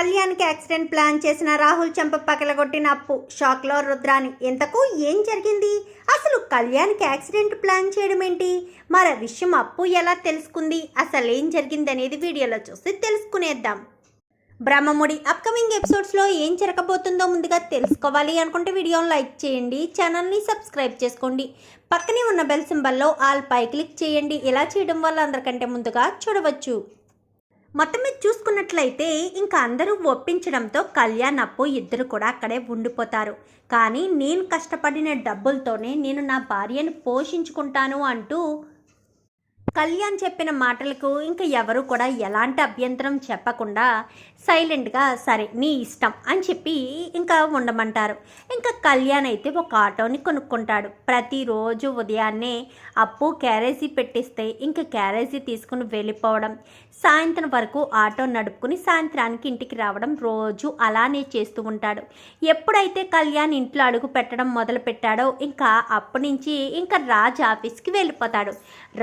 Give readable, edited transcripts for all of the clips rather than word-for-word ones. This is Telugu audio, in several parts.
కళ్యాణ్కి యాక్సిడెంట్ ప్లాన్ చేసిన రాహుల్ చెంప పగలగొట్టిన అప్పు షాక్లో రుద్రాని. ఇంతకు ఏం జరిగింది? అసలు కళ్యాణ్కి యాక్సిడెంట్ ప్లాన్ చేయడం ఏంటి? మరో విషయం అప్పు ఎలా తెలుసుకుంది? అసలు ఏం జరిగింది అనేది వీడియోలో చూసి తెలుసుకునేద్దాం. బ్రహ్మముడి అప్కమింగ్ ఎపిసోడ్స్లో ఏం జరగబోతుందో ముందుగా తెలుసుకోవాలి అనుకుంటే వీడియోని లైక్ చేయండి, ఛానల్ని సబ్స్క్రైబ్ చేసుకోండి, పక్కనే ఉన్న బెల్ సింబల్లో ఆల్ పై క్లిక్ చేయండి. ఇలా చేయడం వల్ల అందరికంటే ముందుగా చూడవచ్చు. మొత్తం మీద చూసుకున్నట్లయితే ఇంకా అందరూ ఒప్పించడంతో కళ్యాణ్ అప్పు ఇద్దరు కూడా అక్కడే ఉండిపోతారు. కానీ నేను కష్టపడిన డబ్బులతోనే నేను నా భార్యను పోషించుకుంటాను అంటూ కళ్యాణ్ చెప్పిన మాటలకు ఇంకా ఎవరు కూడా ఎలాంటి అభ్యంతరం చెప్పకుండా సైలెంట్గా సరే నీ ఇష్టం అని చెప్పి ఇంకా ఉండమంటారు. ఇంకా కళ్యాణ్ అయితే ఒక ఆటోని కొనుక్కుంటాడు. ప్రతిరోజు ఉదయాన్నే అప్పు క్యారేజీ పెట్టిస్తే ఇంకా క్యారేజీ తీసుకుని వెళ్ళిపోవడం, సాయంత్రం వరకు ఆటో నడుపుకుని సాయంత్రానికి ఇంటికి రావడం రోజు అలానే చేస్తూ ఉంటాడు. ఎప్పుడైతే కళ్యాణ్ ఇంట్లో అడుగు పెట్టడం మొదలు పెట్టాడో ఇంకా అప్పటి నుంచి ఇంకా రాజ్ ఆఫీస్కి వెళ్ళిపోతాడు.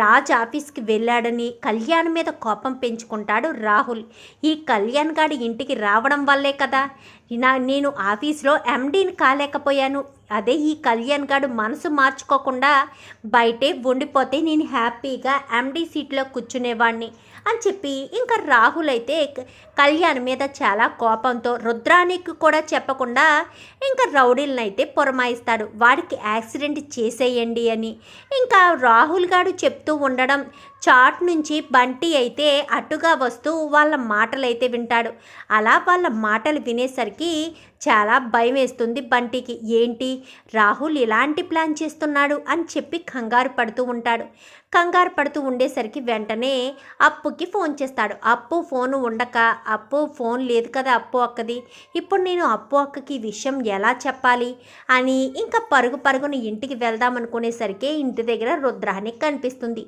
రాజ్ ఆఫీస్కి వెళ్ళాడని కళ్యాణ్ మీద కోపం పెంచుకుంటాడు రాహుల్. ఈ కళ్యాణ్ గాడి ఇంటికి రావడం వల్లే కదా నేను ఆఫీస్లో ఎండీని కాలేకపోయాను. అదే ఈ కళ్యాణ్ గాడు మనసు మార్చుకోకుండా బయటే ఉండిపోతే నేను హ్యాపీగా ఎండీ సీట్లో కూర్చునేవాడిని అని చెప్పి ఇంకా రాహుల్ అయితే కళ్యాణ్ మీద చాలా కోపంతో రుద్రానికి కూడా చెప్పకుండా ఇంకా రౌడీలను అయితే పురమాయిస్తాడు. వాడికి యాక్సిడెంట్ చేసేయండి అని ఇంకా రాహుల్ గారు చెప్తూ ఉండడం చాట్ నుంచి బంటి అయితే అటుగా వస్తూ వాళ్ళ మాటలైతే వింటాడు. అలా వాళ్ళ మాటలు వినేసరికి చాలా భయం వేస్తుంది బంటికి. ఏంటి రాహుల్ ఇలాంటి ప్లాన్ చేస్తున్నాడు అని చెప్పి కంగారు పడుతూ ఉంటాడు. కంగారు పడుతూ ఉండేసరికి వెంటనే అప్పుకి ఫోన్ చేస్తాడు. అప్పు ఫోను ఉండక అప్పు ఫోన్ లేదు కదా అప్పు అక్కది, ఇప్పుడు నేను అప్పు అక్కకి ఈ విషయం ఎలా చెప్పాలి అని ఇంకా పరుగున ఇంటికి వెళ్దామనుకునేసరికి ఇంటి దగ్గర రుద్రాని కనిపిస్తుంది.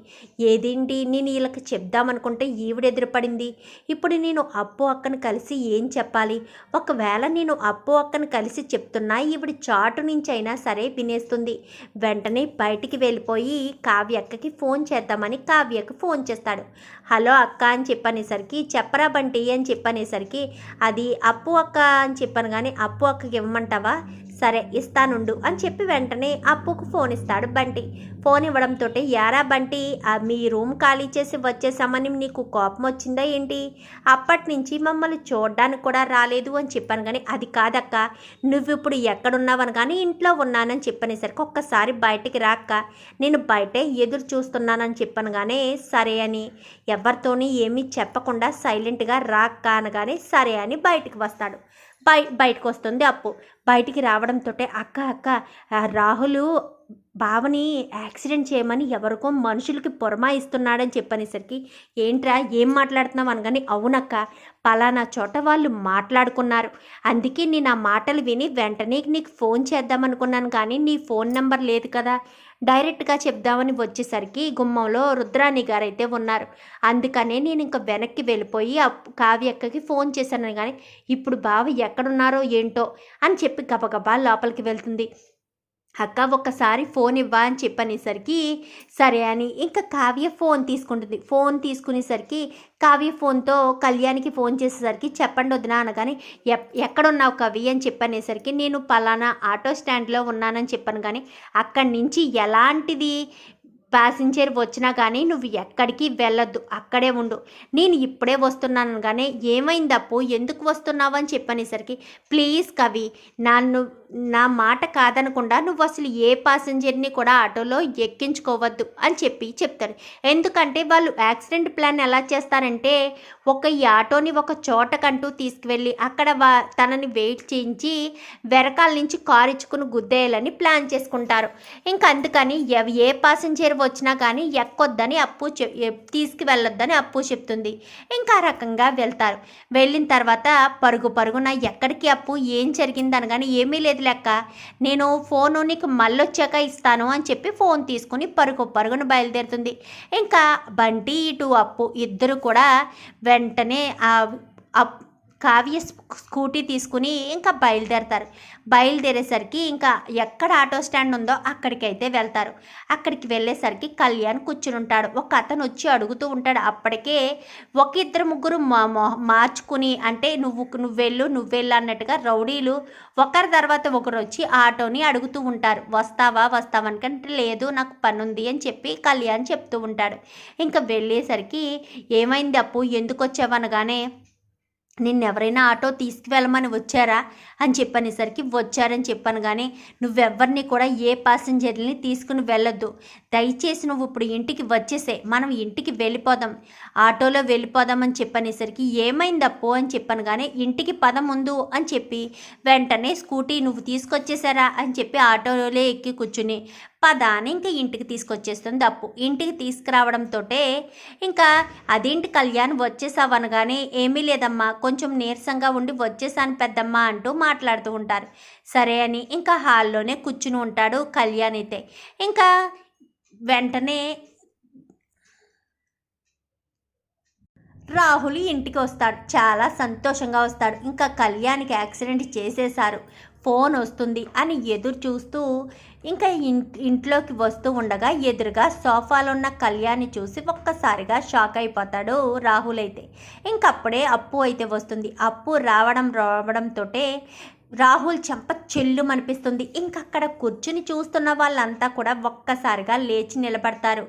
ఏదేంటి నేను వీళ్ళకి చెప్దామనుకుంటే ఈవిడెదురుపడింది. ఇప్పుడు నేను అప్పు అక్కను కలిసి ఏం చెప్పాలి? ఒకవేళ నేను అప్పు అక్కను కలిసి చెప్తున్నా ఈవిడ చాటు నుంచి అయినా సరే వినేస్తుంది. వెంటనే బయటికి వెళ్ళిపోయి కావ్య అక్కకి ఫోన్ చేద్దామని కావ్యకు ఫోన్ చేస్తాడు. హలో అక్క అని చెప్పనేసరికి చెప్పరా బంటి అని చెప్పనేసరికి అది అప్పు అక్క అని చెప్పాను కానీ అప్పు అక్కకి ఇవ్వమంటావా? సరే ఇస్తానుండు అని చెప్పి వెంటనే అప్పుకు ఫోన్ ఇస్తాడు బంటి. ఫోన్ ఇవ్వడంతో యారా బంటి మీ రూమ్ ఖాళీ చేసి వచ్చేసామని నీకు కోపం వచ్చిందా ఏంటి? అప్పటి నుంచి మమ్మల్ని చూడడానికి కూడా రాలేదు అని చెప్పాను కానీ అది కాదక్క, నువ్వు ఇప్పుడు ఎక్కడున్నావని కానీ ఇంట్లో ఉన్నానని చెప్పనేసరికి ఒక్కసారి బయటికి రాక్క, నేను బయటే ఎదురు చూస్తున్నానని చెప్పాను కానీ సరే అని ఎవరితోని ఏమీ చెప్పకుండా సైలెంట్గా రాక్క అనగానే సరే అని బయటికి వస్తాడు. బయటకు వస్తుంది అప్పు. బయటికి రావడంతో అక్క రాహుల్ బావని యాక్సిడెంట్ చేయమని ఎవరికో మనుషులకి పురమాయిస్తున్నాడని చెప్పనేసరికి ఏంట్రా ఏం మాట్లాడుతున్నావు అనగానే అవునక్క పలానా చోట వాళ్ళు మాట్లాడుకున్నారు, అందుకే నేను ఆ మాటలు విని వెంటనే నీకు ఫోన్ చేద్దామనుకున్నాను కానీ నీ ఫోన్ నెంబర్ లేదు కదా, డైరెక్ట్గా చెప్దామని వచ్చేసరికి గుమ్మంలో రుద్రాణి గారు అయితే ఉన్నారు. అందుకనే నేను ఇంకా వెనక్కి వెళ్ళిపోయి కావ్యక్కకి ఫోన్ చేశాను కానీ ఇప్పుడు బావ ఎక్కడున్నారో ఏంటో అని చెప్పి గబగబా లోపలికి వెళ్తుంది. అక్క ఒక్కసారి ఫోన్ ఇవ్వా అని చెప్పనేసరికి సరే అని ఇంకా కావ్య ఫోన్ తీసుకుంటుంది. ఫోన్ తీసుకునేసరికి కావ్య ఫోన్తో కళ్యాణ్కి ఫోన్ చేసేసరికి చెప్పండి వదినా అనగానే ఎక్కడున్నావు కవి అని చెప్పనేసరికి నేను పలానా ఆటో స్టాండ్లో ఉన్నానని చెప్పాను కానీ అక్కడి నుంచి ఎలాంటిది ప్యాసింజర్ వచ్చినా కానీ నువ్వు ఎక్కడికి వెళ్ళొద్దు, అక్కడే ఉండు, నేను ఇప్పుడే వస్తున్నాను కానీ ఏమైంది అప్పు ఎందుకు వస్తున్నావు అని చెప్పనేసరికి ప్లీజ్ కవి నా మాట కాదనకుండా నువ్వు అసలు ఏ ప్యాసింజర్ని కూడా ఆటోలో ఎక్కించుకోవద్దు అని చెప్పి చెప్తాడు. ఎందుకంటే వాళ్ళు యాక్సిడెంట్ ప్లాన్ ఎలా చేస్తారంటే ఈ ఆటోని ఒక చోటకంటూ తీసుకువెళ్ళి అక్కడ తనని వెయిట్ చేయించి వెనకాల నుంచి కారు ఇచ్చుకుని గుద్దేయాలని ప్లాన్ చేసుకుంటారు. ఇంకా అందుకని ఏ ప్యాసింజర్ వచ్చినా కానీ ఎక్కొద్దని అప్పు తీసుకువెళ్ళొద్దని అప్పు చెప్తుంది. ఇంకా ఆ రకంగా వెళ్తారు. వెళ్ళిన తర్వాత పరుగున ఎక్కడికి అప్పు ఏం జరిగింది అనగానే ఏమీ లేదు లెక్క, నేను ఫోను నీకు మళ్ళొచ్చాక ఇస్తాను అని చెప్పి ఫోన్ తీసుకుని పరుగున బయలుదేరుతుంది. ఇంకా బంటి ఇటు అప్పు ఇద్దరు కూడా వెంటనే కావ్య స్కూటీ తీసుకుని ఇంకా బయలుదేరేసరికి ఇంకా ఎక్కడ ఆటో స్టాండ్ ఉందో అక్కడికైతే వెళ్తారు. అక్కడికి వెళ్ళేసరికి కళ్యాణ్ కూర్చుని ఉంటాడు. ఒక అతను వచ్చి అడుగుతూ ఉంటాడు. అప్పటికే ఒక ఇద్దరు ముగ్గురు మార్చుకుని అంటే నువ్వు వెళ్ళు అన్నట్టుగా రౌడీలు ఒకరి తర్వాత ఒకరు వచ్చి ఆటోని అడుగుతూ ఉంటారు. వస్తావా అనుకంటే లేదు నాకు పని ఉంది అని చెప్పి కళ్యాణ్ చెప్తూ ఉంటాడు. ఇంకా వెళ్ళేసరికి ఏమైంది అప్పు ఎందుకు వచ్చావనగానే నిన్నెవరైనా ఆటో తీసుకువెళ్ళమని వచ్చారా అని చెప్పనేసరికి వచ్చారని చెప్పాను. కానీ నువ్వెవరిని కూడా ఏ ప్యాసింజర్ని తీసుకుని వెళ్ళొద్దు, దయచేసి నువ్వు ఇప్పుడు ఇంటికి వచ్చేసే, మనం ఇంటికి వెళ్ళిపోదాం, ఆటోలో వెళ్ళిపోదామని చెప్పనేసరికి ఏమైంది అప్పు అని చెప్పాను. కానీ ఇంటికి పద ముందు అని చెప్పి వెంటనే స్కూటీ నువ్వు తీసుకొచ్చేసారా అని చెప్పి ఆటోలో ఎక్కి కూర్చుని పదాన్ని ఇంకా ఇంటికి తీసుకొచ్చేస్తుంది అప్పు. ఇంటికి తీసుకురావడంతో ఇంకా అదేంటి కళ్యాణ్ వచ్చేసావు అనగానే ఏమీ లేదమ్మా కొంచెం నీరసంగా ఉండి వచ్చేసాను పెద్దమ్మ అంటూ మాట్లాడుతూ ఉంటారు. సరే అని ఇంకా హాల్లోనే కూర్చుని ఉంటాడు కళ్యాణ్ అయితే. ఇంకా వెంటనే రాహుల్ ఇంటికి వస్తాడు. చాలా సంతోషంగా వస్తాడు. ఇంకా కళ్యాణ్కి యాక్సిడెంట్ చేసేశారు, ఫోన్ వస్తుంది అని ఎదురు చూస్తూ ఇంకా ఇంట్లోకి వస్తూ ఉండగా ఎదురుగా సోఫాలో ఉన్న కళ్యాణ్ని చూసి ఒక్కసారిగా షాక్ అయిపోతాడు రాహుల్ అయితే. ఇంకప్పుడే అప్పు అయితే వస్తుంది. అప్పు రావడంతో రాహుల్ చెంప చెల్లుమనిపిస్తుంది. ఇంకక్కడ కూర్చుని చూస్తున్న వాళ్ళంతా కూడా ఒక్కసారిగా లేచి నిలబడతారు.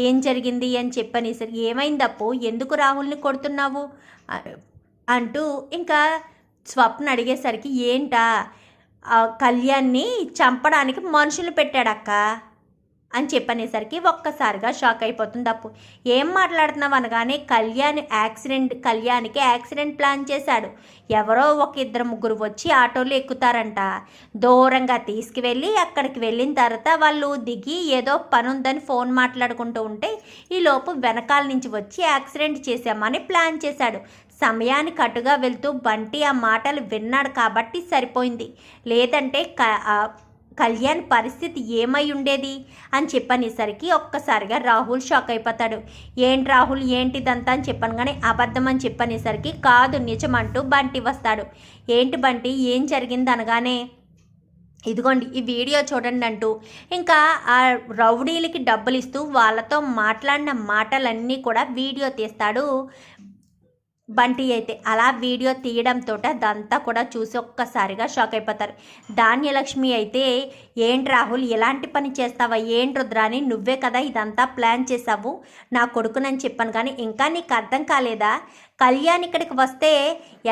ఏం జరిగింది అని చెప్పనేసరి ఏమైంది అప్పు ఎందుకు రాహుల్ని కొడుతున్నావు అంటూ ఇంకా స్వప్న అడిగేసరికి ఏంటా కళ్యాణ్ని చంపడానికి మనుషులు పెట్టాడక్క అని చెప్పనేసరికి ఒక్కసారిగా షాక్ అయిపోతుంది అప్పు. ఏం మాట్లాడుతున్నావు అనగానే కళ్యాణ్కి యాక్సిడెంట్ ప్లాన్ చేశాడు. ఎవరో ఒక ఇద్దరు ముగ్గురు వచ్చి ఆటోలు ఎక్కుతారంట, దూరంగా తీసుకువెళ్ళి అక్కడికి వెళ్ళిన తర్వాత వాళ్ళు దిగి ఏదో పని ఉందని ఫోన్ మాట్లాడుకుంటూ ఉంటే ఈలోపు వెనకాల నుంచి వచ్చి యాక్సిడెంట్ చేశామని ప్లాన్ చేశాడు. సమయానికి అటుగా వెళ్తూ బంటి ఆ మాటలు విన్నాడు కాబట్టి సరిపోయింది, లేదంటే కళ్యాణ్ పరిస్థితి ఏమై ఉండేది అని చెప్పనేసరికి ఒక్కసారిగా రాహుల్ షాక్ అయిపోతాడు. ఏంటి రాహుల్ ఏంటిదంతా అని చెప్పాను. కానీ అబద్ధం అని చెప్పనేసరికి కాదు నిజమంటూ బంటి వస్తాడు. ఏంటి బంటి ఏం జరిగింది అనగానే ఇదిగోండి ఈ వీడియో చూడండి అంటూ ఇంకా ఆ రౌడీలకి డబ్బులు ఇస్తూ వాళ్ళతో మాట్లాడిన మాటలన్నీ కూడా వీడియో తీస్తాడు బంటి అయితే. అలా వీడియో తీయడంతో అదంతా కూడా చూసి ఒక్కసారిగా షాక్ అయిపోతారు. ధాన్యలక్ష్మి అయితే ఏంటి రాహుల్ ఎలాంటి పని చేస్తావా, ఏంటి రుద్రాని నువ్వే కదా ఇదంతా ప్లాన్ చేసావు నా కొడుకునని చెప్పాను. కానీ ఇంకా నీకు అర్థం కాలేదా, కళ్యాణ్ ఇక్కడికి వస్తే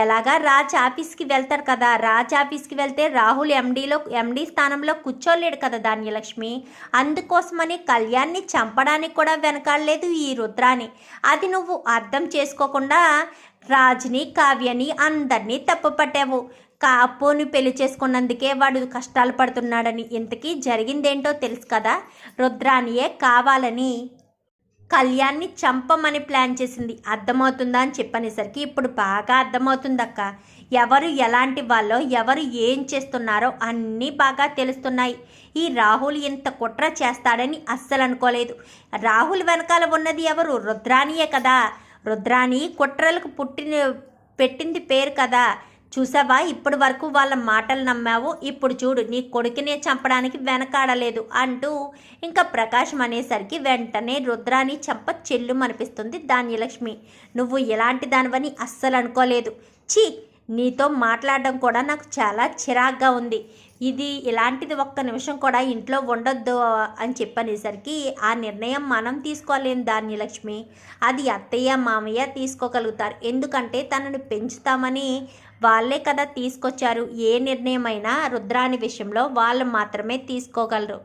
ఎలాగా రాజ్ ఆఫీస్కి వెళ్తారు కదా, రాజ్ ఆఫీస్కి వెళ్తే రాహుల్ ఎండీ స్థానంలో కూర్చోలేడు కదా ధాన్యలక్ష్మి, అందుకోసమని కళ్యాణ్ని చంపడానికి కూడా వెనకాడలేదు ఈ రుద్రాని. అది నువ్వు అర్థం చేసుకోకుండా రాజ్ని కావ్యని అందరినీ తప్పుపట్టావు. అప్పుని పెళ్లి చేసుకున్నందుకే వాడు కష్టాలు పడుతున్నాడని. ఇంతకీ జరిగిందేంటో తెలుసు కదా, రుద్రానియే కావాలని కళ్యాణ్ని చంపమని ప్లాన్ చేసింది. అర్థమవుతుందా అని చెప్పనేసరికి ఇప్పుడు బాగా అర్థమవుతుందక్క. ఎవరు ఎలాంటి వాళ్ళో ఎవరు ఏం చేస్తున్నారో అన్నీ బాగా తెలుస్తున్నాయి. ఈ రాహుల్ ఇంత కుట్ర చేస్తాడని అస్సలు అనుకోలేదు. రాహుల్ వెనకాల ఉన్నది ఎవరు, రుద్రానియే కదా. రుద్రాని కుట్రలకు పెట్టింది పేరు కదా. చూసావా ఇప్పటి వరకు వాళ్ళ మాటలు నమ్మావు, ఇప్పుడు చూడు నీ కొడుకునే చంపడానికి వెనకాడలేదు అంటూ ఇంకా ప్రకాశం అనేసరికి వెంటనే రుద్రాని చంప చెల్లుమనిపిస్తుంది ధాన్యలక్ష్మి. నువ్వు ఎలాంటి దానివని అస్సలు అనుకోలేదు. ఛీ, నీతో మాట్లాడడం కూడా నాకు చాలా చిరాగ్గా ఉంది. ఇది ఇలాంటిది ఒక్క నిమిషం కూడా ఇంట్లో ఉండొద్దు అని చెప్పనేసరికి ఆ నిర్ణయం మనం తీసుకోలేం ధాన్యలక్ష్మి, అది అత్తయ్య మామయ్య తీసుకోగలుగుతారు. ఎందుకంటే తనను పెంచుతామని వాళ్ళే కదా తీసుకొచ్చారు. ఏ నిర్ణయమైనా రుద్రాని విషయంలో వాళ్ళు మాత్రమే తీసుకోగలరు.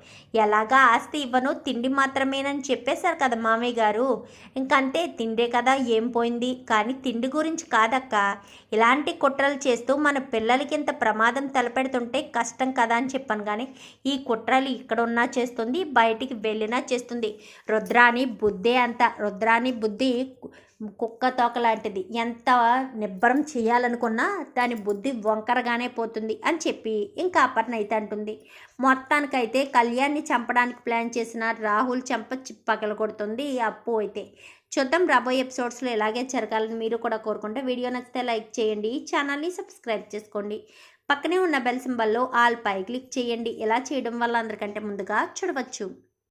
ఎలాగా ఆస్తి ఇవ్వను, తిండి మాత్రమేనని చెప్పేశారు కదా మామయ్య గారు. ఇంకంతే, తిండే కదా ఏం పోయింది. కానీ తిండి గురించి కాదక్క, ఇలాంటి కుట్రలు చేస్తూ మన పిల్లలకి ఇంత ప్రమాదం తలపెడుతుంటే కష్టం కదా అని చెప్పాను. కానీ ఈ కుట్రలు ఇక్కడున్నా చేస్తుంది, బయటికి వెళ్ళినా చేస్తుంది. రుద్రాని బుద్ధే అంత. రుద్రాని బుద్ధి కుక్క తోక లాంటిది, ఎంత నిబ్బరం చేయాలనుకున్నా దాని బుద్ధి వంకరగానే పోతుంది అని చెప్పి ఇంకా అపర్ణ అయితే అంటుంది. మొత్తానికైతే కళ్యాణ్ని చంపడానికి ప్లాన్ చేసిన రాహుల్ చెంప పగల కొడుతుంది అప్పు అయితే. చూద్దాం రాబోయే ఎపిసోడ్స్లో ఇలాగే జరగాలని మీరు కూడా కోరుకుంటే వీడియో నచ్చితే లైక్ చేయండి, ఛానల్ని సబ్స్క్రైబ్ చేసుకోండి, పక్కనే ఉన్న బెల్ సింబల్లో ఆల్ పై క్లిక్ చేయండి. ఇలా చేయడం వల్ల అందరికంటే ముందుగా చూడవచ్చు.